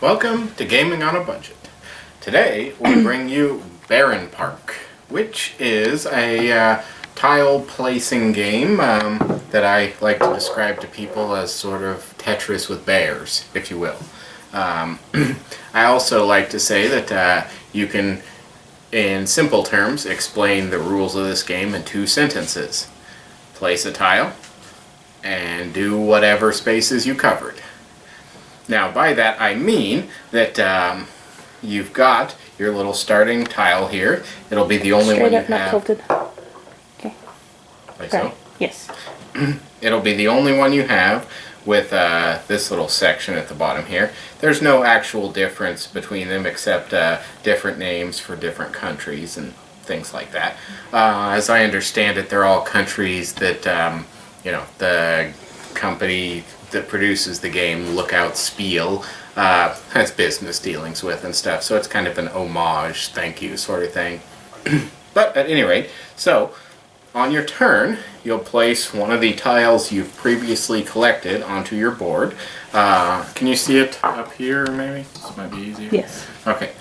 Welcome to Gaming on a Budget. Today we bring you Barenpark, which is a tile placing game that I like to describe to people as sort of Tetris with bears, if you will. I also like to say that you can, in simple terms, explain the rules of this game in 2 sentences. Place a tile and do whatever spaces you covered. Now, by that I mean that you've got your little starting tile here. It'll be the only one you have. Not tilted. Okay. Like so? Yes. It'll be the only one you have with this little section at the bottom here. There's no actual difference between them except different names for different countries and things like that. As I understand it, they're all countries that, the company that produces the game, Lookout Spiel, has business dealings with and stuff. So it's kind of an homage, thank you sort of thing. But at any rate, so on your turn, you'll place one of the tiles you've previously collected onto your board. Can you see it up here, maybe? This might be easier. Yes. Okay.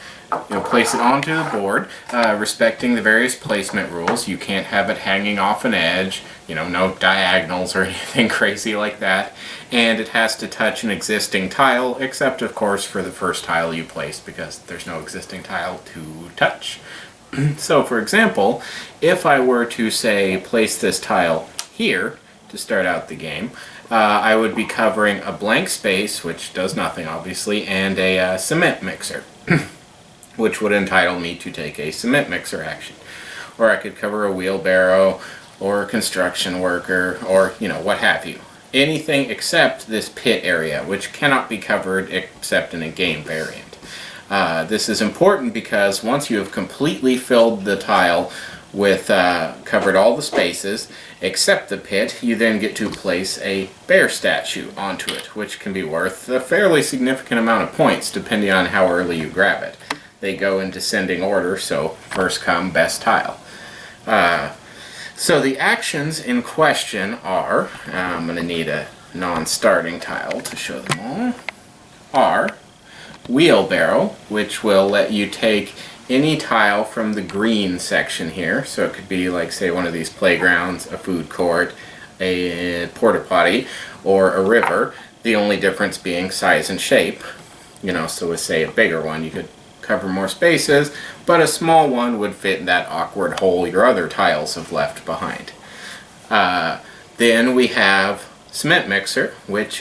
You'll place it onto the board, respecting the various placement rules. You can't have it hanging off an edge, no diagonals or anything crazy like that. And it has to touch an existing tile, except of course for the first tile you placed, because there's no existing tile to touch. So for example, if I were to say place this tile here to start out the game, I would be covering a blank space, which does nothing obviously, and a cement mixer. Which would entitle me to take a cement mixer action. Or I could cover a wheelbarrow, or a construction worker, or, what have you. Anything except this pit area, which cannot be covered except in a game variant. This is important because once you have completely filled the tile with, covered all the spaces, except the pit, you then get to place a bear statue onto it, which can be worth a fairly significant amount of points, depending on how early you grab it. They go in descending order, so first come, best tile. So the actions in question are, I'm going to need a non-starting tile to show them all, are wheelbarrow, which will let you take any tile from the green section here, so it could be like, say, one of these playgrounds, a food court, a porta potty, or a river, the only difference being size and shape. So with, say, a bigger one, you could cover more spaces, but a small one would fit in that awkward hole your other tiles have left behind. Then we have cement mixer, which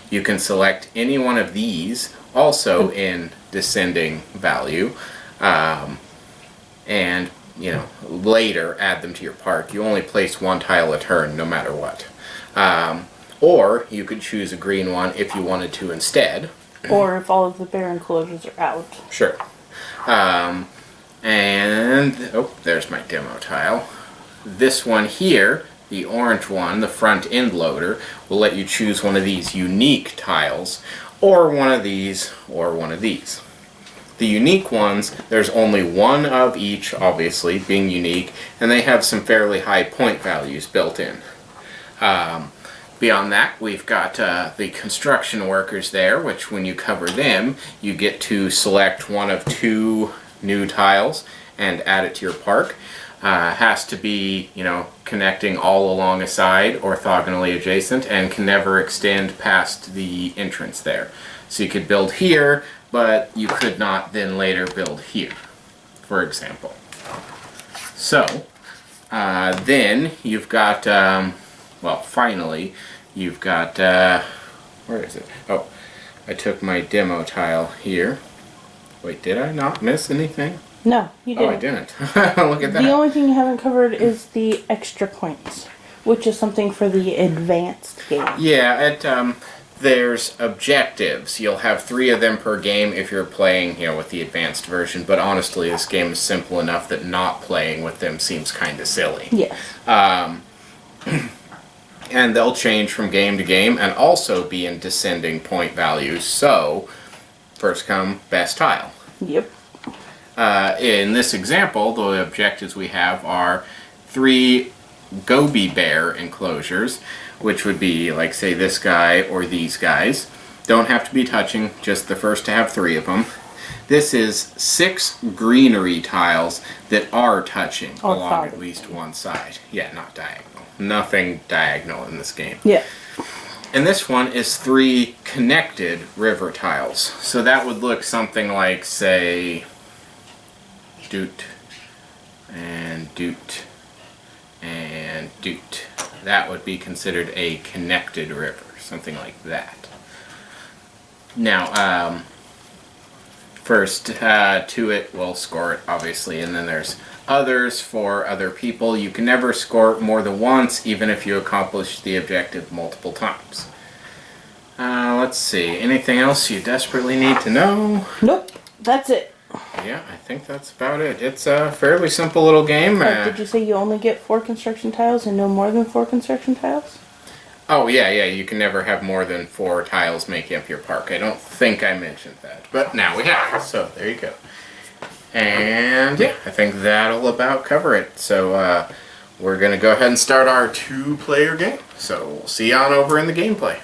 you can select any one of these, also in descending value, and later add them to your park. You only place one tile a turn, no matter what. Or you could choose a green one if you wanted to instead. Or if all of the bear enclosures are out. Sure. There's my demo tile. This one here, the orange one, the front end loader, will let you choose one of these unique tiles, or one of these, or one of these. The unique ones, there's only one of each, obviously, being unique, and they have some fairly high point values built in. Beyond that, we've got the construction workers there, which when you cover them, you get to select one of 2 new tiles and add it to your park. Has to be, connecting all along a side, orthogonally adjacent, and can never extend past the entrance there. So you could build here, but you could not then later build here, for example. So, then you've got, finally, you've got, where is it? Oh, I took my demo tile here. Wait, did I not miss anything? No, you didn't. Oh, I didn't. Look at that. The only thing you haven't covered is the extra points, which is something for the advanced game. Yeah, there's objectives. You'll have 3 of them per game if you're playing, with the advanced version, but honestly, this game is simple enough that not playing with them seems kind of silly. Yes. And they'll change from game to game and also be in descending point values. So, first come, best tile. Yep. In this example, the objectives we have are 3 goby bear enclosures, which would be, like, say, this guy or these guys. Don't have to be touching, just the first to have 3 of them. This is 6 greenery tiles that are touching along at least one side. Yeah, not diagonal. Nothing diagonal in this game. Yeah. And this one is 3 connected river tiles. So that would look something like, say, doot, and doot, and doot. That would be considered a connected river, something like that. Now, first to it will score it, obviously, and then there's others for other people. You can never score more than once, even if you accomplish the objective multiple times. Let's see, anything else you desperately need to know? Nope, that's it. Yeah, I think that's about it. It's a fairly simple little game. Did you say you only get 4 construction tiles and no more than 4 construction tiles? Oh, yeah, you can never have more than 4 tiles making up your park. I don't think I mentioned that, but now we have, so there you go. And yeah, I think that'll about cover it. So we're going to go ahead and start our 2-player game. So we'll see you on over in the gameplay.